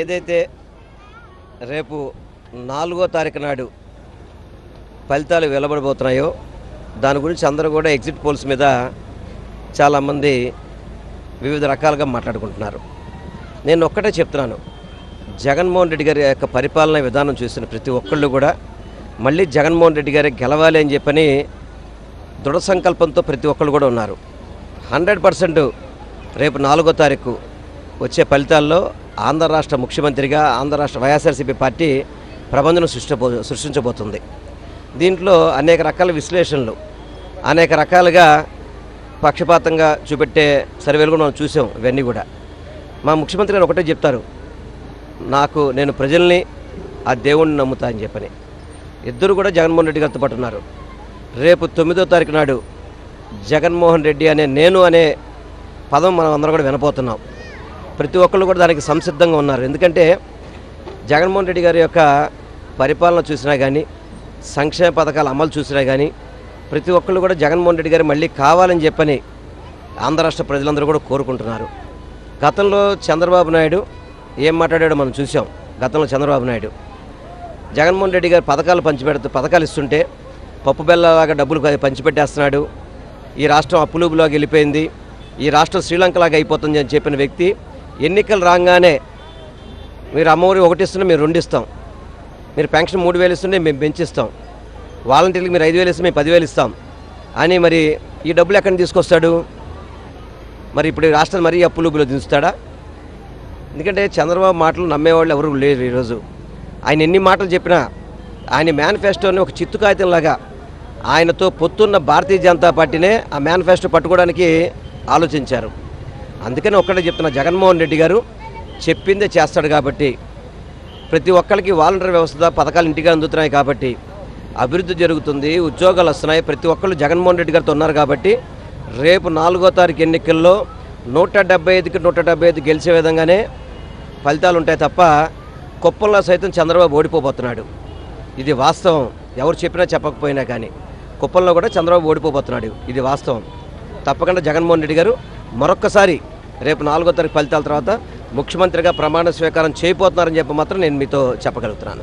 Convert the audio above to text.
ఏదైతే రేపు 4వ తారీఖు నాడు ఫలితాలు వెలువడబోతున్నాయో దాని గురించి అందరూ కూడా ఎగ్జిట్ పోల్స్ మీద చాలామంది వివిధ రకాలుగా మాట్లాడుకుంటున్నారు. నేను ఒక్కటే చెప్తున్నాను, జగన్మోహన్ రెడ్డి గారి యొక్క పరిపాలన విధానం చూసిన ప్రతి ఒక్కళ్ళు కూడా మళ్ళీ జగన్మోహన్ రెడ్డి గారే గెలవాలి అని చెప్పని దృఢ సంకల్పంతో ప్రతి ఒక్కళ్ళు కూడా ఉన్నారు. 100% రేపు 4వ తారీఖు వచ్చే ఫలితాల్లో ఆంధ్ర రాష్ట్ర ముఖ్యమంత్రిగా ఆంధ్ర రాష్ట్ర వైఎస్ఆర్సీపీ పార్టీ ప్రబంధనం సృష్టించబోతుంది. దీంట్లో అనేక రకాల విశ్లేషణలు, అనేక రకాలుగా పక్షపాతంగా చూపెట్టే సర్వేలు కూడా మనం చూసాం. ఇవన్నీ కూడా మా ముఖ్యమంత్రి గారు ఒకటే చెప్తారు, నేను ప్రజల్ని ఆ దేవుణ్ణి నమ్ముతా అని చెప్పని. ఇద్దరు కూడా జగన్మోహన్ రెడ్డి గారితో పాటు ఉన్నారు. రేపు 9వ తారీఖు నాడు జగన్మోహన్ రెడ్డి అనే పదం మనం అందరం కూడా వినపోతున్నాం. ప్రతి ఒక్కళ్ళు కూడా దానికి సంసిద్ధంగా ఉన్నారు. ఎందుకంటే జగన్మోహన్ రెడ్డి గారి యొక్క పరిపాలన చూసినా కానీ, సంక్షేమ పథకాల అమలు చూసినా కానీ ప్రతి ఒక్కళ్ళు కూడా జగన్మోహన్ రెడ్డి గారు మళ్ళీ కావాలని చెప్పని ఆంధ్ర రాష్ట్ర ప్రజలందరూ కూడా కోరుకుంటున్నారు. గతంలో చంద్రబాబు నాయుడు ఏం మాట్లాడాడో మనం చూసాం. గతంలో చంద్రబాబు నాయుడు జగన్మోహన్ రెడ్డి గారు పథకాలు ఇస్తుంటే పప్పు బెల్లలాగా డబ్బులు పంచిపెట్టేస్తున్నాడు, ఈ రాష్ట్రం అప్పులుబులాగా వెళ్ళిపోయింది, ఈ రాష్ట్రం శ్రీలంకలాగా అయిపోతుంది అని చెప్పిన వ్యక్తి ఎన్నికలు రాగానే మీరు అమ్మఒడి 1 ఇస్తుంటే మేము 2 ఇస్తాం, మీరు పెన్షన్ 3,000 ఇస్తుంటే మేము పెంచిస్తాం, వాలంటీర్లకు మీరు 5,000 ఇస్తే మేము 10,000 ఇస్తాం అని మరి ఈ డబ్బులు ఎక్కడి నుంచి తీసుకొస్తాడు? మరి ఇప్పుడు రాష్ట్రాన్ని మరీ అప్పులుబులో దించుతాడా? ఎందుకంటే చంద్రబాబు మాటలు నమ్మేవాళ్ళు ఎవరు లేరు. ఈరోజు ఆయన ఎన్ని మాటలు చెప్పినా ఆయన మేనిఫెస్టోని ఒక చిత్తు కాగితంలాగా ఆయనతో పొత్తున్న భారతీయ జనతా పార్టీనే ఆ మేనిఫెస్టో పట్టుకోవడానికి ఆలోచించారు. అందుకని ఒక్కటే చెప్తున్నా, జగన్మోహన్ రెడ్డి గారు చెప్పిందే చేస్తాడు కాబట్టి, ప్రతి ఒక్కరికి వాలంటీర్ వ్యవస్థ పథకాలు ఇంటిగా అందుతున్నాయి కాబట్టి అభివృద్ధి జరుగుతుంది, ఉద్యోగాలు వస్తున్నాయి. ప్రతి ఒక్కళ్ళు జగన్మోహన్ రెడ్డి గారితో ఉన్నారు కాబట్టి రేపు 4వ తారీఖు ఎన్నికల్లో 175కి 175 గెలిచే విధంగానే ఫలితాలు ఉంటాయి తప్ప కుప్పంలో సైతం చంద్రబాబు ఓడిపోబోతున్నాడు. ఇది వాస్తవం. ఎవరు చెప్పినా చెప్పకపోయినా కానీ కుప్పంలో కూడా చంద్రబాబు ఓడిపోబోతున్నాడు. ఇది వాస్తవం. తప్పకుండా జగన్మోహన్ రెడ్డి గారు మరొక్కసారి రేపు 4వ తారీఖు ఫలితాల తర్వాత ముఖ్యమంత్రిగా ప్రమాణ స్వీకారం చేయబోతున్నారని చెప్పి మాత్రం నేను మీతో చెప్పగలుగుతున్నాను.